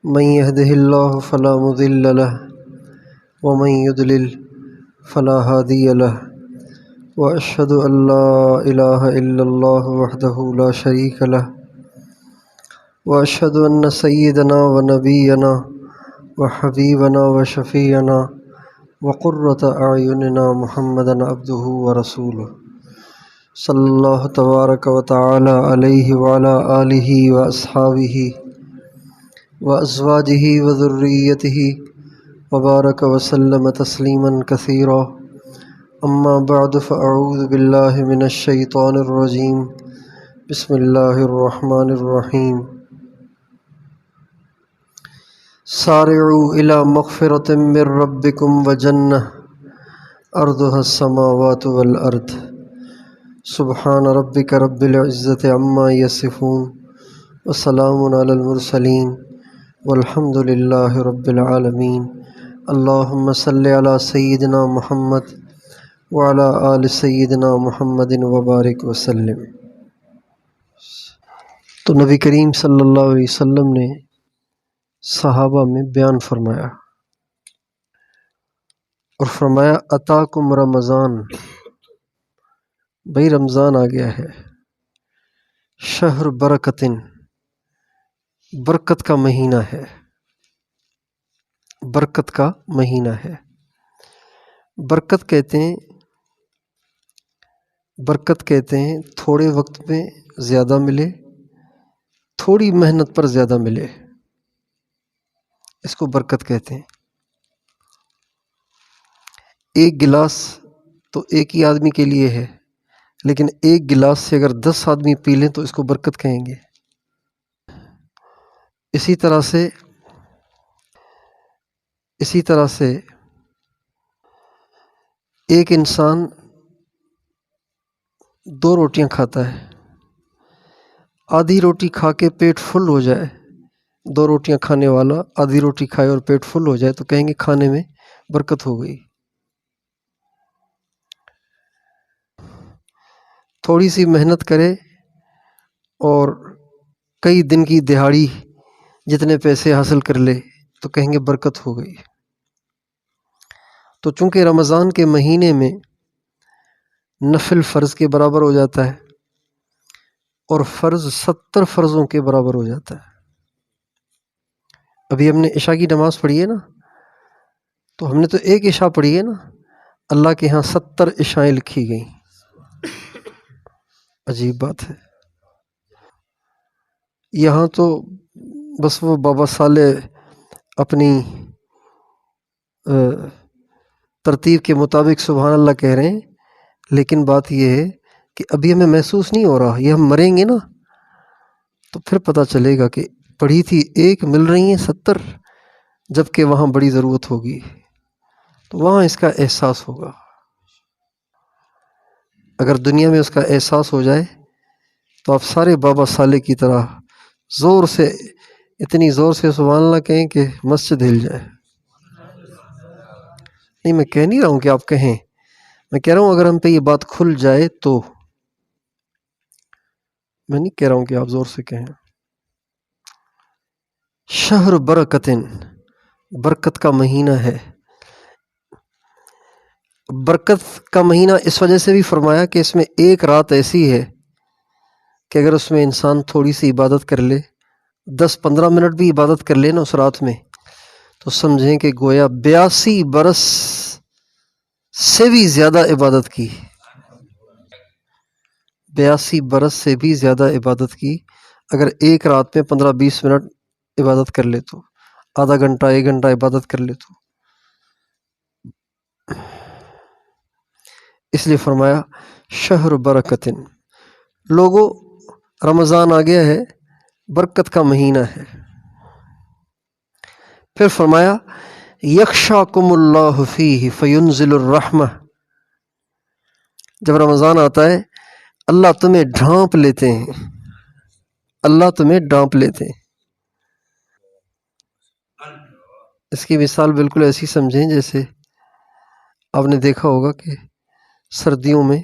من يهده الله فلا مضل له ومن يضلل فلا هادي له وأشهد أن لا إله إلا الله وحده لا شريك له وأشهد أن سيدنا ونبينا وحبيبنا وشفيعنا وقرة أعيننا محمدا عبده ورسوله صلی اللہ تبارک و تعالی علیہ وعلی آلہ واصحابہ وازواجہ وذریتہ وبارک وسلم تسلیما کثیرا اما بعد فاعوذ باللہ من الشیطان الرجیم بسم اللہ الرحمن الرحیم سارعوا الی مغفرۃ من ربکم وجنہ عرضها السماوات والارض سبحان ربک رب العزت عما یصفون وسلام علی المرسلین والحمد للہ رب العالمین اللہم صلی علی سیدنا محمد وعلی آل سیدنا محمد وبارک وسلم۔ تو نبی کریم صلی اللہ علیہ وسلم نے صحابہ میں بیان فرمایا اور فرمایا اتاکم رمضان، بھئی رمضان آ گیا ہے، شہر برکتن، برکت کا مہینہ ہے، برکت کا مہینہ ہے۔ برکت کہتے ہیں تھوڑے وقت میں زیادہ ملے، تھوڑی محنت پر زیادہ ملے، اس کو برکت کہتے ہیں۔ ایک گلاس تو ایک ہی آدمی کے لیے ہے، لیکن ایک گلاس سے اگر 10 آدمی پی لیں تو اس کو برکت کہیں گے۔ اسی طرح سے ایک انسان 2 روٹیاں کھاتا ہے، آدھی روٹی کھا کے پیٹ فل ہو جائے، 2 روٹیاں کھانے والا آدھی روٹی کھائے اور پیٹ فل ہو جائے تو کہیں گے کھانے میں برکت ہو گئی۔ تھوڑی سی محنت کرے اور کئی دن کی دہاڑی جتنے پیسے حاصل کر لے تو کہیں گے برکت ہو گئی۔ تو چونکہ رمضان کے مہینے میں نفل فرض کے برابر ہو جاتا ہے اور فرض 70 فرضوں کے برابر ہو جاتا ہے۔ ابھی ہم نے عشاء کی نماز پڑھی ہے نا، تو ہم نے تو ایک عشاء پڑھی ہے نا، اللہ کے ہاں 70 عشائیں لکھی گئیں۔ عجیب بات ہے، یہاں تو بس وہ بابا صالح اپنی ترتیب کے مطابق سبحان اللہ کہہ رہے ہیں، لیکن بات یہ ہے کہ ابھی ہمیں محسوس نہیں ہو رہا، یہ ہم مریں گے نا تو پھر پتہ چلے گا کہ پڑھی تھی ایک، مل رہی ہیں 70، جبکہ وہاں بڑی ضرورت ہوگی، تو وہاں اس کا احساس ہوگا۔ اگر دنیا میں اس کا احساس ہو جائے تو آپ سارے بابا صالح کی طرح اتنی زور سے سبحان اللہ کہیں کہ مسجد ہل جائے۔ نہیں، میں کہہ نہیں رہا ہوں کہ آپ کہیں، میں کہہ رہا ہوں اگر ہم پہ یہ بات کھل جائے تو، میں نہیں کہہ رہا ہوں کہ آپ زور سے کہیں۔ شہر برکتن، برکت کا مہینہ ہے۔ برکت کا مہینہ اس وجہ سے بھی فرمایا کہ اس میں ایک رات ایسی ہے کہ اگر اس میں انسان تھوڑی سی عبادت کر لے، 10-15 منٹ بھی عبادت کر لے نا اس رات میں، تو سمجھیں کہ گویا 82 برس سے بھی زیادہ عبادت کی، 82 برس سے بھی زیادہ عبادت کی اگر ایک رات میں 15-20 منٹ عبادت کر لے تو، آدھا گھنٹہ 1 گھنٹہ عبادت کر لے تو۔ اس لیے فرمایا شہر برکتن، لوگوں رمضان آ گیا ہے، برکت کا مہینہ ہے۔ پھر فرمایا یخشاکم اللہ فیہ فینزل الرحمہ، جب رمضان آتا ہے اللہ تمہیں ڈھانپ لیتے ہیں، اللہ تمہیں ڈھانپ لیتے ہیں۔ اس کی مثال بالکل ایسی سمجھیں جیسے آپ نے دیکھا ہوگا کہ سردیوں میں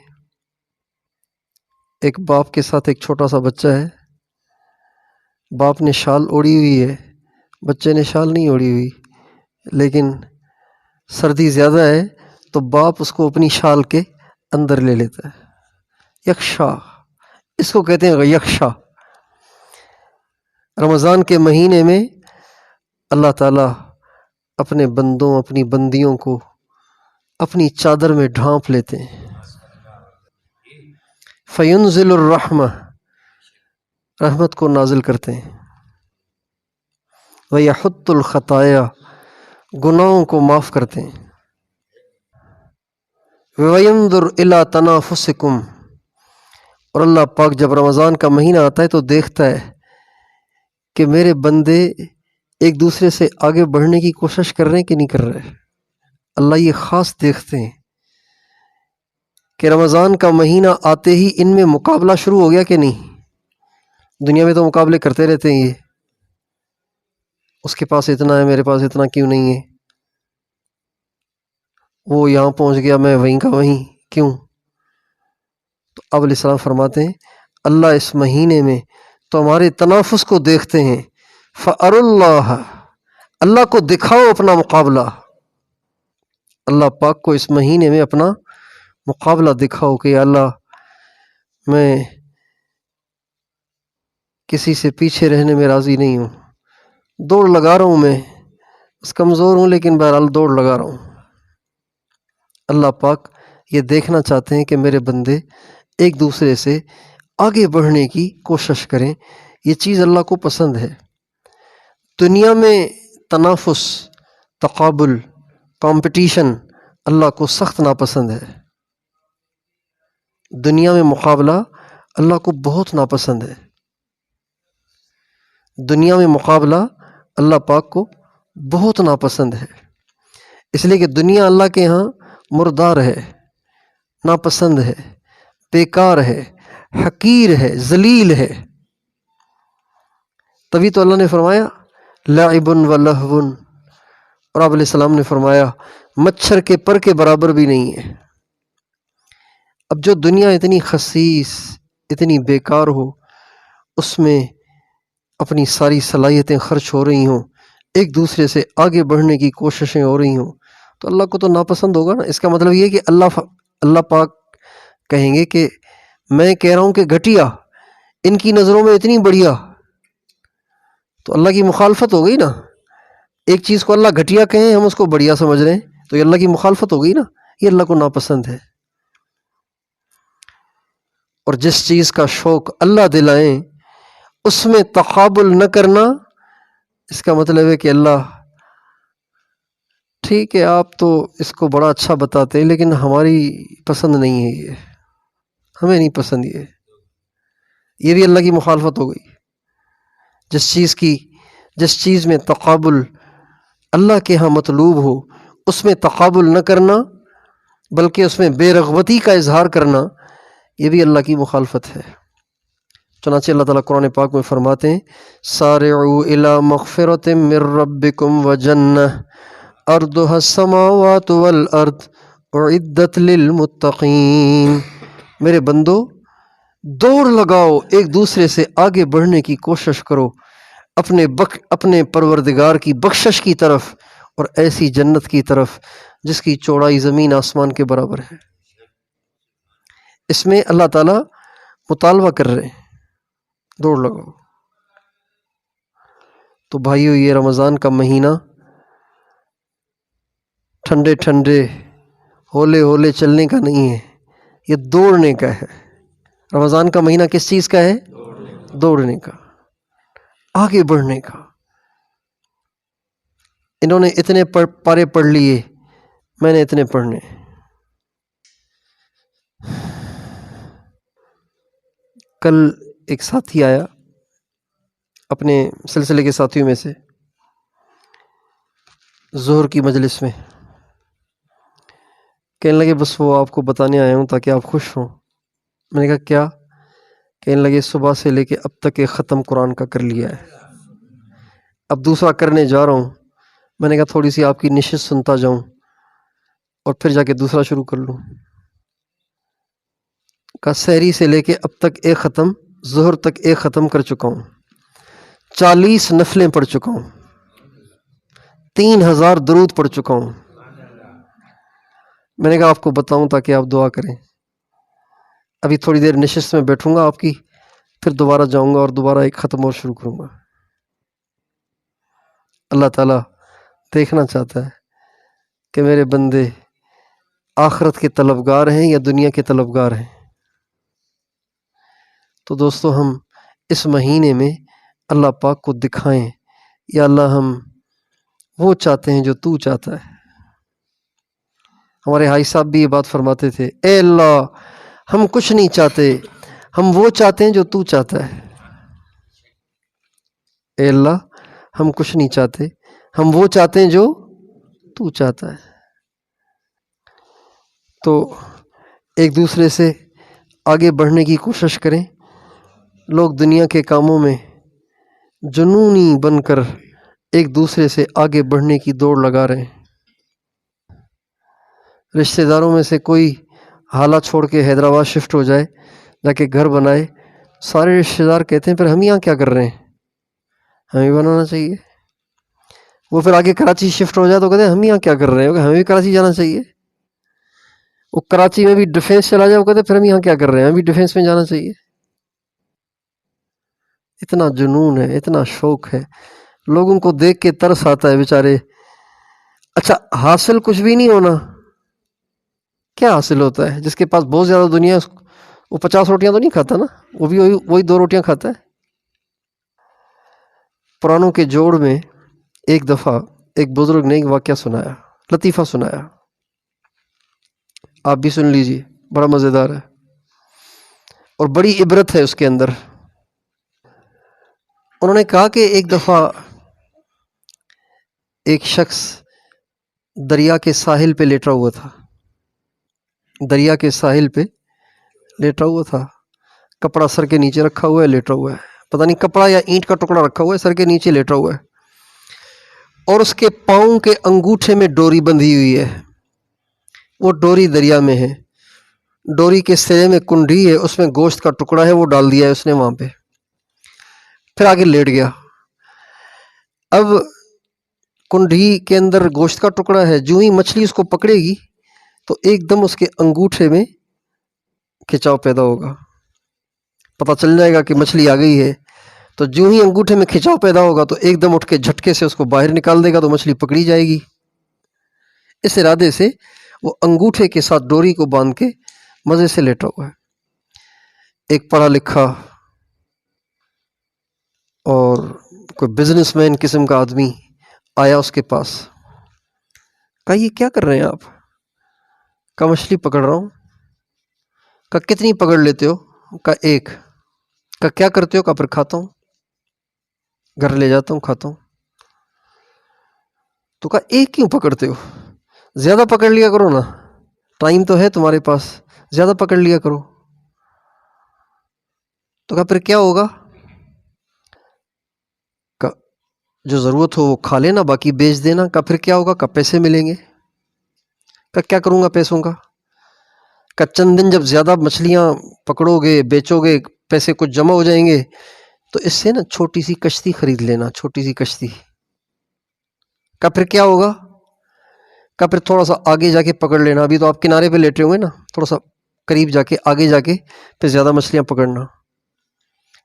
ایک باپ کے ساتھ ایک چھوٹا سا بچہ ہے، باپ نے شال اوڑھی ہوئی ہے بچے نے شال نہیں اوڑھی ہوئی لیکن سردی زیادہ ہے تو باپ اس کو اپنی شال کے اندر لے لیتا ہے۔ یکشا، اس کو کہتے ہیں یکشا۔ رمضان کے مہینے میں اللہ تعالیٰ اپنے بندوں، اپنی بندیوں کو اپنی چادر میں ڈھانپ لیتے ہیں۔ فینزل الرحمہ، رحمت کو نازل کرتے ہیں۔ ویحط الخطایا، گناہوں کو معاف کرتے ہیں۔ وینظر الی تنافسکم، اور اللہ پاک جب رمضان کا مہینہ آتا ہے تو دیکھتا ہے کہ میرے بندے ایک دوسرے سے آگے بڑھنے کی کوشش کر رہے ہیں کہ نہیں کر رہے۔ اللہ یہ خاص دیکھتے ہیں کہ رمضان کا مہینہ آتے ہی ان میں مقابلہ شروع ہو گیا کہ نہیں۔ دنیا میں تو مقابلے کرتے رہتے ہیں، یہ اس کے پاس اتنا ہے میرے پاس اتنا کیوں نہیں ہے، وہ یہاں پہنچ گیا میں وہیں کا وہیں کیوں۔ تو اب علیہ السلام فرماتے ہیں اللہ اس مہینے میں تو ہمارے تنافس کو دیکھتے ہیں۔ فَأَرُ اللَّهَ، اللہ کو دکھاؤ اپنا مقابلہ۔ اللہ پاک کو اس مہینے میں اپنا مقابلہ دکھاؤ کہ یا اللہ میں کسی سے پیچھے رہنے میں راضی نہیں ہوں، دوڑ لگا رہا ہوں، میں بس کمزور ہوں لیکن بہرحال دوڑ لگا رہا ہوں۔ اللہ پاک یہ دیکھنا چاہتے ہیں کہ میرے بندے ایک دوسرے سے آگے بڑھنے کی کوشش کریں، یہ چیز اللہ کو پسند ہے۔ دنیا میں تنافس، تقابل، کمپٹیشن اللہ کو سخت ناپسند ہے۔ دنیا میں مقابلہ اللہ کو بہت ناپسند ہے۔ دنیا میں مقابلہ اللہ پاک کو بہت ناپسند ہے، اس لیے کہ دنیا اللہ کے ہاں مردار ہے، ناپسند ہے، بیکار ہے، حقیر ہے، ذلیل ہے۔ تبھی تو اللہ نے فرمایا لعب و لہو، اور آپ علیہ السلام نے فرمایا مچھر کے پر کے برابر بھی نہیں ہے۔ اب جو دنیا اتنی خسیس، اتنی بیکار ہو، اس میں اپنی ساری صلاحیتیں خرچ ہو رہی ہوں، ایک دوسرے سے آگے بڑھنے کی کوششیں ہو رہی ہوں، تو اللہ کو تو ناپسند ہوگا نا۔ اس کا مطلب یہ ہے کہ اللہ پاک کہیں گے کہ میں کہہ رہا ہوں کہ گھٹیا، ان کی نظروں میں اتنی بڑھیا، تو اللہ کی مخالفت ہو گئی نا۔ ایک چیز کو اللہ گھٹیا کہیں، ہم اس کو بڑھیا سمجھ رہے ہیں، تو یہ اللہ کی مخالفت ہو گئی نا، یہ اللہ کو ناپسند ہے۔ اور جس چیز کا شوق اللہ دلائیں اس میں تقابل نہ کرنا، اس کا مطلب ہے کہ اللہ ٹھیک ہے آپ تو اس کو بڑا اچھا بتاتے ہیں لیکن ہماری پسند نہیں ہے، یہ ہمیں نہیں پسند، یہ بھی اللہ کی مخالفت ہو گئی۔ جس چیز میں تقابل اللہ کے ہاں مطلوب ہو اس میں تقابل نہ کرنا بلکہ اس میں بے رغبتی کا اظہار کرنا، یہ بھی اللہ کی مخالفت ہے۔ چنانچہ اللہ تعالیٰ قرآن پاک میں فرماتے ہیں سارعوا الی مغفرۃ من ربکم وجنہ ارضها السماوات والارض اعدت للمتقین، میرے بندو دوڑ لگاؤ، ایک دوسرے سے آگے بڑھنے کی کوشش کرو اپنے پروردگار کی بخشش کی طرف اور ایسی جنت کی طرف جس کی چوڑائی زمین آسمان کے برابر ہے۔ اس میں اللہ تعالیٰ مطالبہ کر رہے ہیں دوڑ لگاؤ۔ تو بھائیو یہ رمضان کا مہینہ ٹھنڈے ٹھنڈے ہولے ہولے چلنے کا نہیں ہے، یہ دوڑنے کا ہے۔ رمضان کا مہینہ کس چیز کا ہے؟ دوڑنے کا، آگے بڑھنے کا۔ انہوں نے اتنے پارے پڑھ لیے، میں نے اتنے پڑھنے۔ کل ایک ساتھی آیا اپنے سلسلے کے ساتھیوں میں سے، ظہر کی مجلس میں کہنے لگے بس وہ آپ کو بتانے آیا ہوں تاکہ آپ خوش ہوں۔ میں نے کہا کیا؟ کہنے لگے صبح سے لے کے اب تک ایک ختم قرآن کا کر لیا ہے، اب دوسرا کرنے جا رہا ہوں۔ میں نے کہا تھوڑی سی آپ کی نشست سنتا جاؤں اور پھر جا کے دوسرا شروع کر لوں۔ کہا سحری سے لے کے اب تک ایک ختم، ظہر تک ایک ختم کر چکا ہوں، 40 نفلیں پڑھ چکا ہوں۔ 3000 درود پڑھ چکا ہوں. میں نے کہا آپ کو بتاؤں تاکہ آپ دعا کریں. ابھی تھوڑی دیر نشست میں بیٹھوں گا آپ کی، پھر دوبارہ جاؤں گا اور دوبارہ ایک ختم اور شروع کروں گا. اللہ تعالیٰ دیکھنا چاہتا ہے کہ میرے بندے آخرت کے طلبگار ہیں یا دنیا کے طلبگار ہیں. تو دوستو ہم اس مہینے میں اللہ پاک کو دکھائیں، یا اللہ ہم وہ چاہتے ہیں جو تو چاہتا ہے. ہمارے حاج صاحب بھی یہ بات فرماتے تھے، اے اللہ ہم کچھ نہیں چاہتے، ہم وہ چاہتے ہیں جو تو چاہتا ہے. اے اللہ ہم کچھ نہیں چاہتے، ہم وہ چاہتے ہیں جو تو چاہتا ہے. تو ایک دوسرے سے آگے بڑھنے کی کوشش کریں. لوگ دنیا کے کاموں میں جنونی بن کر ایک دوسرے سے آگے بڑھنے کی دوڑ لگا رہے ہیں. رشتہ داروں میں سے کوئی حالہ چھوڑ کے حیدرآباد شفٹ ہو جائے، جا کے گھر بنائے، سارے رشتہ دار کہتے ہیں پھر ہم یہاں کیا کر رہے ہیں، ہمیں بنانا چاہیے. وہ پھر آگے کراچی شفٹ ہو جائے تو کہتے ہیں ہم یہاں کیا کر رہے ہیں، ہمیں بھی کراچی جانا چاہیے. وہ کراچی میں بھی ڈیفینس چلا جائے، وہ کہتے ہیں پھر ہم یہاں کیا کر رہے ہیں، ہمیں بھی ڈیفینس میں جانا چاہیے. اتنا جنون ہے، اتنا شوق ہے، لوگوں کو دیکھ کے ترس آتا ہے بیچارے. اچھا حاصل کچھ بھی نہیں ہونا، کیا حاصل ہوتا ہے؟ جس کے پاس بہت زیادہ دنیا ہے وہ 50 روٹیاں تو نہیں کھاتا نا، وہ بھی وہی 2 روٹیاں کھاتا ہے. پرانوں کے جوڑ میں ایک دفعہ ایک بزرگ نے ایک واقعہ سنایا، لطیفہ سنایا، آپ بھی سن لیجئے، بڑا مزیدار ہے اور بڑی عبرت ہے اس کے اندر. انہوں نے کہا کہ ایک دفعہ ایک شخص دریا کے ساحل پہ لیٹا ہوا تھا. دریا کے ساحل پہ لیٹا ہوا تھا، کپڑا سر کے نیچے رکھا ہوا ہے، لیٹا ہوا ہے. پتہ نہیں کپڑا یا اینٹ کا ٹکڑا رکھا ہوا ہے، سر کے نیچے لیٹا ہوا ہے. اور اس کے پاؤں کے انگوٹھے میں ڈوری بندھی ہوئی ہے. وہ ڈوری دریا میں ہے، ڈوری کے سرے میں کنڈی ہے، اس میں گوشت کا ٹکڑا ہے، وہ ڈال دیا ہے اس نے وہاں پہ. پھر آگے لیٹ گیا. اب کنڈی کے اندر گوشت کا ٹکڑا ہے، جو ہی مچھلی اس کو پکڑے گی تو ایک دم اس کے انگوٹھے میں کھچاؤ پیدا ہوگا. پتہ چل جائے گا کہ مچھلی آ گئی ہے. تو جو ہی انگوٹھے میں کھچاؤ پیدا ہوگا تو ایک دم اٹھ کے جھٹکے سے اس کو باہر نکال دے گا تو مچھلی پکڑی جائے گی. اس ارادے سے وہ انگوٹھے کے ساتھ ڈوری کو باندھ کے مزے سے لیٹا ہوا ہے. ایک پڑھا لکھا اور کوئی بزنس مین قسم کا آدمی آیا اس کے پاس، کہا یہ کیا کر رہے ہیں آپ؟ کہا مچھلی پکڑ رہا ہوں. کہا کتنی پکڑ لیتے ہو؟ کہا 1. کہا کیا کرتے ہو؟ کہا پھر کھاتا ہوں، گھر لے جاتا ہوں کھاتا ہوں. تو کہا 1 کیوں پکڑتے ہو؟ زیادہ پکڑ لیا کرو نا، ٹائم تو ہے تمہارے پاس، زیادہ پکڑ لیا کرو. تو کہا پھر کیا ہوگا؟ کہا جو ضرورت ہو وہ کھا لینا، باقی بیچ دینا. کہا پھر کیا ہوگا؟ کہا پیسے ملیں گے. کہا کیا کروں گا پیسوں کا؟ کہا چند دن جب زیادہ مچھلیاں پکڑو گے، بیچو گے، پیسے کچھ جمع ہو جائیں گے تو اس سے نا چھوٹی سی کشتی خرید لینا، چھوٹی سی کشتی. کہا پھر کیا ہوگا؟ کہا پھر تھوڑا سا آگے جا کے پکڑ لینا، ابھی تو آپ کنارے پہ لیٹے ہوئے نا، تھوڑا سا قریب جا کے آگے جا کے پھر زیادہ مچھلیاں پکڑنا.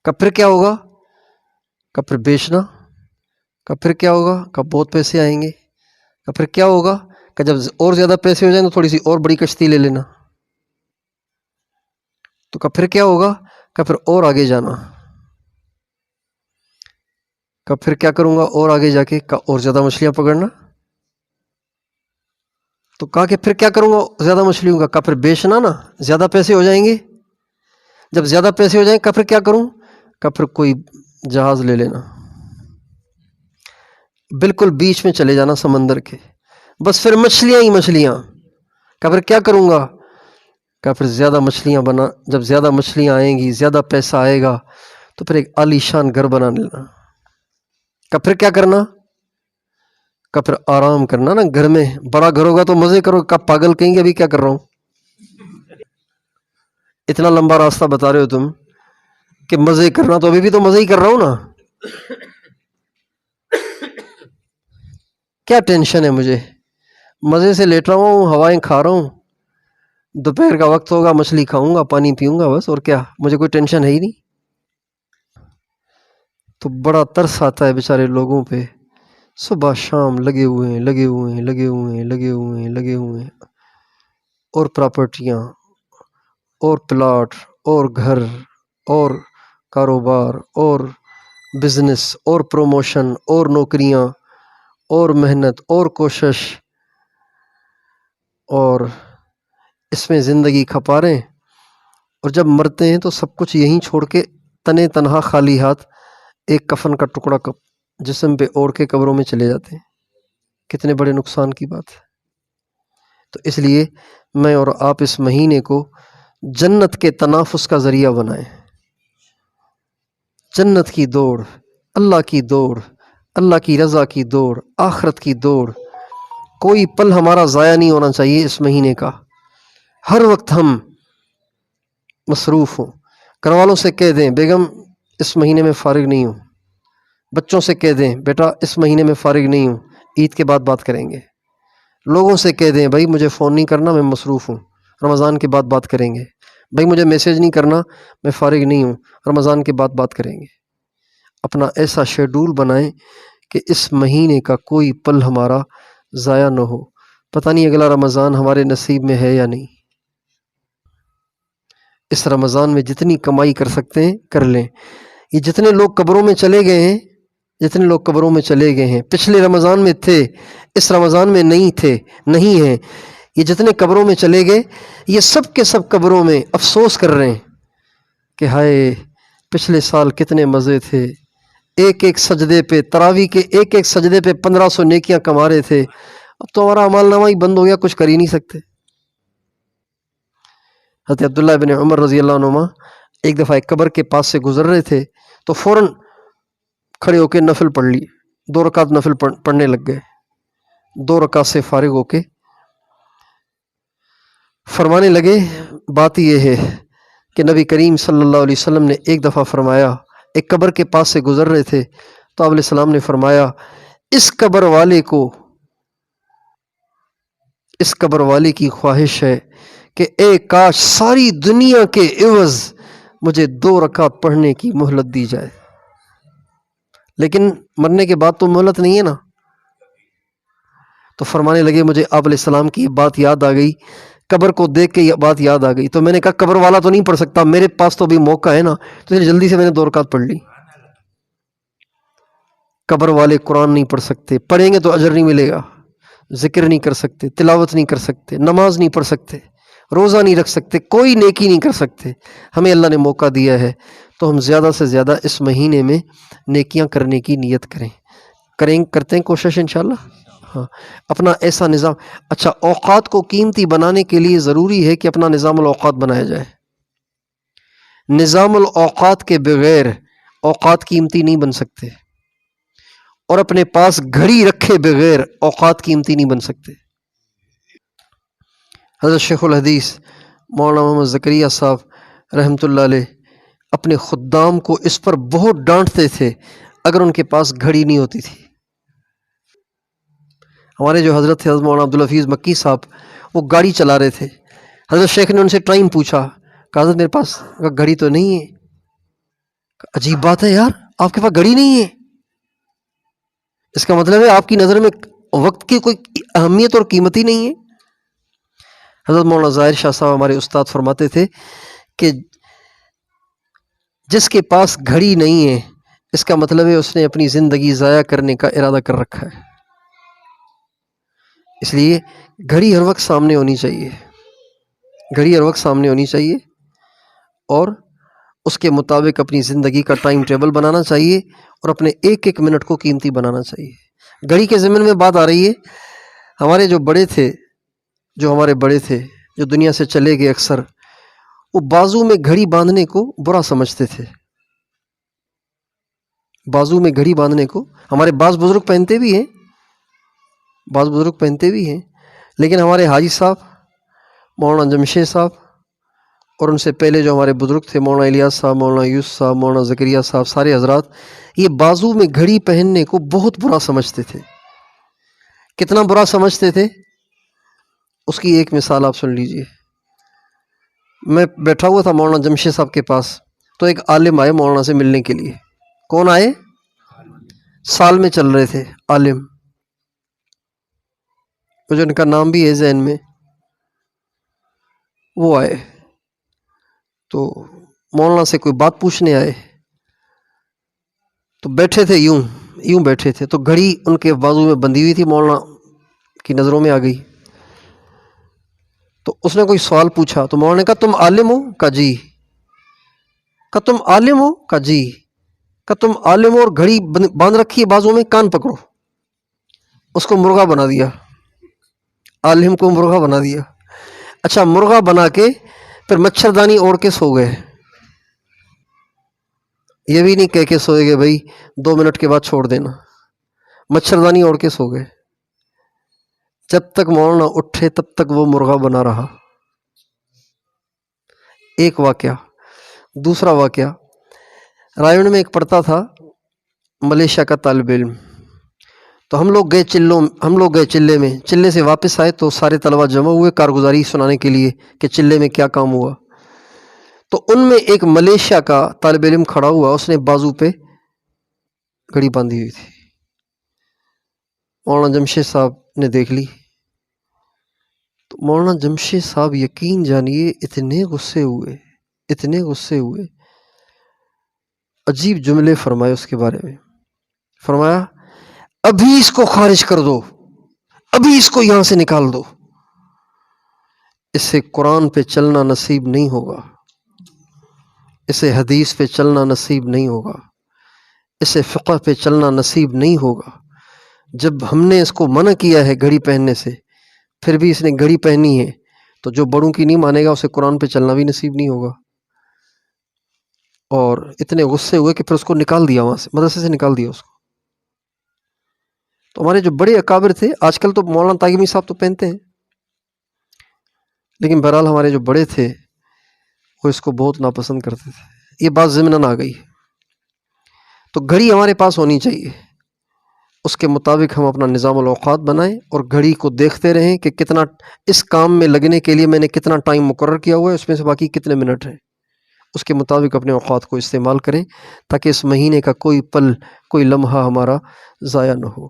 کہا پھر کیا ہوگا؟ کہا پھر بیچنا. کہا پھر کیا ہوگا؟ کہا بہت پیسے آئیں گے. کہا پھر کیا ہوگا؟ کہ جب اور زیادہ پیسے ہو جائیں تو تھوڑی سی اور بڑی کشتی لے لینا. تو کہا پھر کیا ہوگا؟ کہا پھر اور آگے جانا. کہا پھر کیا کروں گا اور آگے جا کے؟ کہا اور زیادہ مچھلیاں پکڑنا. تو کہا کہ پھر کیا کروں گا زیادہ مچھلیوں کا؟ کہا پھر بیچنا نا، زیادہ پیسے ہو جائیں گے. جب زیادہ پیسے ہو جائیں کہا پھر کیا کروں؟ کہا پھر کوئی جہاز لے لینا، بالکل بیچ میں چلے جانا سمندر کے، بس پھر مچھلیاں ہی مچھلیاں. کہا پھر کیا کروں گا؟ کہا پھر زیادہ مچھلیاں بنا، جب زیادہ مچھلیاں آئیں گی، زیادہ پیسہ آئے گا تو پھر ایک عالی شان گھر بنا لینا. کہا پھر کیا کرنا؟ کہا پھر آرام کرنا نا گھر میں، بڑا گھر ہوگا تو مزے کرو. کہا پاگل کہیں گے ابھی کیا کر رہا ہوں، اتنا لمبا راستہ بتا رہے ہو تم کہ مزے کرنا، تو ابھی بھی تو مزے ہی کر رہا ہوں نا. کیا ٹینشن ہے مجھے؟ مزے سے لیٹ رہا ہوں، ہوائیں کھا رہا ہوں، دوپہر کا وقت ہوگا مچھلی کھاؤں گا، پانی پیوں گا، بس، اور کیا، مجھے کوئی ٹینشن ہے ہی نہیں۔ تو بڑا ترس آتا ہے بیچارے لوگوں پہ، صبح شام لگے ہوئے ہیں، لگے ہوئے ہیں، لگے ہوئے ہیں، لگے ہوئے ہیں، لگے ہوئے ہیں، اور پراپرٹیاں اور پلاٹ اور گھر اور کاروبار اور بزنس اور پروموشن اور نوکریاں اور محنت اور کوشش، اور اس میں زندگی کھپا رہے ہیں، اور جب مرتے ہیں تو سب کچھ یہیں چھوڑ کے تنے تنہا خالی ہاتھ ایک کفن کا ٹکڑا جسم پہ اوڑھ کے قبروں میں چلے جاتے ہیں۔ کتنے بڑے نقصان کی بات ہے۔ تو اس لیے میں اور آپ اس مہینے کو جنت کے تنافس کا ذریعہ بنائیں۔ جنت کی دوڑ، اللہ کی دوڑ، اللہ کی رضا کی دوڑ، آخرت کی دوڑ، کوئی پل ہمارا ضائع نہیں ہونا چاہیے اس مہینے کا۔ ہر وقت ہم مصروف ہوں۔ گھر والوں سے کہہ دیں بیگم اس مہینے میں فارغ نہیں ہوں، بچوں سے کہہ دیں بیٹا اس مہینے میں فارغ نہیں ہوں، عید کے بعد بات کریں گے، لوگوں سے کہہ دیں بھائی مجھے فون نہیں کرنا، میں مصروف ہوں، رمضان کے بعد بات کریں گے، بھائی مجھے میسیج نہیں کرنا، میں فارغ نہیں ہوں، رمضان کے بعد بات کریں گے۔ اپنا ایسا شیڈول بنائیں کہ اس مہینے کا کوئی پل ہمارا ضائع نہ ہو۔ پتہ نہیں اگلا رمضان ہمارے نصیب میں ہے یا نہیں۔ اس رمضان میں جتنی کمائی کر سکتے ہیں کر لیں۔ یہ جتنے لوگ قبروں میں چلے گئے ہیں، جتنے لوگ قبروں میں چلے گئے ہیں، پچھلے رمضان میں تھے، اس رمضان میں نہیں تھے، نہیں ہیں، یہ جتنے قبروں میں چلے گئے، یہ سب کے سب قبروں میں افسوس کر رہے ہیں کہ ہائے پچھلے سال کتنے مزے تھے، ایک ایک سجدے پہ، تراویح کے ایک ایک سجدے پہ 1500 نیکیاں کما رہے تھے، اب تو ہمارا اعمال نامہ ہی بند ہو گیا، کچھ کر ہی نہیں سکتے۔ حضرت عبداللہ بن عمر رضی اللہ عنہما ایک دفعہ ایک قبر کے پاس سے گزر رہے تھے تو فوراً کھڑے ہو کے نفل پڑھ لی، 2 رکعت نفل پڑھنے لگ گئے۔ 2 رکعت سے فارغ ہو کے فرمانے لگے بات یہ ہے کہ نبی کریم صلی اللہ علیہ وسلم نے ایک دفعہ فرمایا، ایک قبر کے پاس سے گزر رہے تھے تو آپ علیہ السلام نے فرمایا اس قبر والے کی خواہش ہے کہ اے کاش ساری دنیا کے عوض مجھے 2 رکعت پڑھنے کی مہلت دی جائے، لیکن مرنے کے بعد تو مہلت نہیں ہے نا۔ تو فرمانے لگے مجھے آپ علیہ السلام کی یہ بات یاد آ گئی، قبر کو دیکھ کے یہ بات یاد آ گئی، تو میں نے کہا قبر والا تو نہیں پڑھ سکتا، میرے پاس تو بھی موقع ہے نا، تو جلدی سے میں نے 2 رکعت پڑھ لی۔ قبر والے قرآن نہیں پڑھ سکتے، پڑھیں گے تو اجر نہیں ملے گا، ذکر نہیں کر سکتے، تلاوت نہیں کر سکتے، نماز نہیں پڑھ سکتے، روزہ نہیں رکھ سکتے، کوئی نیکی نہیں کر سکتے۔ ہمیں اللہ نے موقع دیا ہے تو ہم زیادہ سے زیادہ اس مہینے میں نیکیاں کرنے کی نیت کرتے ہیں کوشش انشاءاللہ۔ ہاں، اپنا ایسا نظام، اچھا اوقات کو قیمتی بنانے کے لیے ضروری ہے کہ اپنا نظام الاوقات بنایا جائے۔ نظام الاوقات کے بغیر اوقات قیمتی نہیں بن سکتے، اور اپنے پاس گھڑی رکھے بغیر اوقات قیمتی نہیں بن سکتے۔ حضرت شیخ الحدیث مولانا محمد زکریا صاحب رحمۃ اللہ علیہ اپنے خدام کو اس پر بہت ڈانٹتے تھے اگر ان کے پاس گھڑی نہیں ہوتی تھی۔ ہمارے جو حضرت تھے حضرت مولانا عبدالحفیظ مکی صاحب، وہ گاڑی چلا رہے تھے، حضرت شیخ نے ان سے ٹائم پوچھا، کہا حضرت میرے پاس گھڑی تو نہیں ہے۔ عجیب بات ہے یار، آپ کے پاس گھڑی نہیں ہے، اس کا مطلب ہے آپ کی نظر میں وقت کی کوئی اہمیت اور قیمت ہی نہیں ہے۔ حضرت مولانا ظاہر شاہ صاحب ہمارے استاد فرماتے تھے کہ جس کے پاس گھڑی نہیں ہے اس کا مطلب ہے اس نے اپنی زندگی ضائع کرنے کا ارادہ کر رکھا ہے۔ اس لیے گھڑی ہر وقت سامنے ہونی چاہیے، گھڑی ہر وقت سامنے ہونی چاہیے، اور اس کے مطابق اپنی زندگی کا ٹائم ٹیبل بنانا چاہیے، اور اپنے ایک ایک منٹ کو قیمتی بنانا چاہیے۔ گھڑی کے ضمن میں بات آ رہی ہے، ہمارے جو ہمارے بڑے تھے جو دنیا سے چلے گئے، اکثر وہ بازو میں گھڑی باندھنے کو برا سمجھتے تھے۔ بازو میں گھڑی باندھنے کو ہمارے بعض بزرگ پہنتے بھی ہیں، لیکن ہمارے حاجی صاحب مولانا جمشید صاحب اور ان سے پہلے جو ہمارے بزرگ تھے مولانا الیاس صاحب، مولانا یوسف صاحب، مولانا زکریا صاحب، سارے حضرات یہ بازو میں گھڑی پہننے کو بہت برا سمجھتے تھے۔ کتنا برا سمجھتے تھے، اس کی ایک مثال آپ سن لیجئے۔ میں بیٹھا ہوا تھا مولانا جمشید صاحب کے پاس، تو ایک عالم آئے مولانا سے ملنے کے لیے۔ کون آئے؟ سال میں چل رہے تھے عالم، مجھے ان کا نام بھی ہے ذہن میں۔ وہ آئے تو مولانا سے کوئی بات پوچھنے آئے، تو بیٹھے تھے یوں بیٹھے تھے، تو گھڑی ان کے بازو میں بندھی ہوئی تھی، مولانا کی نظروں میں آ گئی۔ تو اس نے کوئی سوال پوچھا، تو مولانا نے کہا تم عالم ہو؟ کہا جی۔ کہا تم عالم ہو؟ کہا جی۔ کہا تم عالم ہو اور گھڑی باندھ رکھی ہے بازو میں، کان پکڑو۔ اس کو مرغا بنا دیا، عالم کو مرغا بنا دیا۔ اچھا، مرغا بنا کے پھر مچھردانی اوڑھ کے سو گئے۔ یہ بھی نہیں کہہ کے سوئے گے بھائی 2 منٹ کے بعد چھوڑ دینا، مچھردانی اوڑھ کے سو گئے۔ جب تک مولانا اٹھے تب تک وہ مرغا بنا رہا۔ ایک واقعہ۔ دوسرا واقعہ، رائے میں ایک پڑھتا تھا ملیشیا کا طالب علم، تو ہم لوگ گئے چلے میں، چلے سے واپس آئے تو سارے طلبہ جمع ہوئے کارگزاری سنانے کے لیے کہ چلے میں کیا کام ہوا۔ تو ان میں ایک ملیشیا کا طالب علم کھڑا ہوا، اس نے بازو پہ گھڑی باندھی ہوئی تھی۔ مولانا جمشید صاحب نے دیکھ لی، تو مولانا جمشید صاحب یقین جانیے اتنے غصے ہوئے، عجیب جملے فرمائے اس کے بارے میں۔ فرمایا ابھی اس کو خارج کر دو، ابھی اس کو یہاں سے نکال دو، اسے قرآن پہ چلنا نصیب نہیں ہوگا، اسے حدیث پہ چلنا نصیب نہیں ہوگا، اسے فقہ پہ چلنا نصیب نہیں ہوگا۔ جب ہم نے اس کو منع کیا ہے گھڑی پہننے سے، پھر بھی اس نے گھڑی پہنی ہے، تو جو بڑوں کی نہیں مانے گا اسے قرآن پہ چلنا بھی نصیب نہیں ہوگا۔ اور اتنے غصے ہوئے کہ پھر اس کو نکال دیا، وہاں سے مدرسے سے نکال دیا اس کو۔ تو ہمارے جو بڑے اکابر تھے، آج کل تو مولانا طاہمی صاحب تو پہنتے ہیں، لیکن بہرحال ہمارے جو بڑے تھے وہ اس کو بہت ناپسند کرتے تھے۔ یہ بات ضمناً آ گئی۔ تو گھڑی ہمارے پاس ہونی چاہیے، اس کے مطابق ہم اپنا نظام الاوقات بنائیں اور گھڑی کو دیکھتے رہیں کہ کتنا اس کام میں لگنے کے لیے میں نے کتنا ٹائم مقرر کیا ہوا ہے، اس میں سے باقی کتنے منٹ ہیں، اس کے مطابق اپنے اوقات کو استعمال کریں تاکہ اس مہینے کا کوئی پل، کوئی لمحہ ہمارا ضائع نہ ہو۔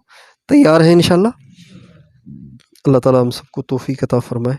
تیار ہیں انشاءاللہ؟ اللہ تعالیٰ ہم سب کو توفیق عطا فرمائے۔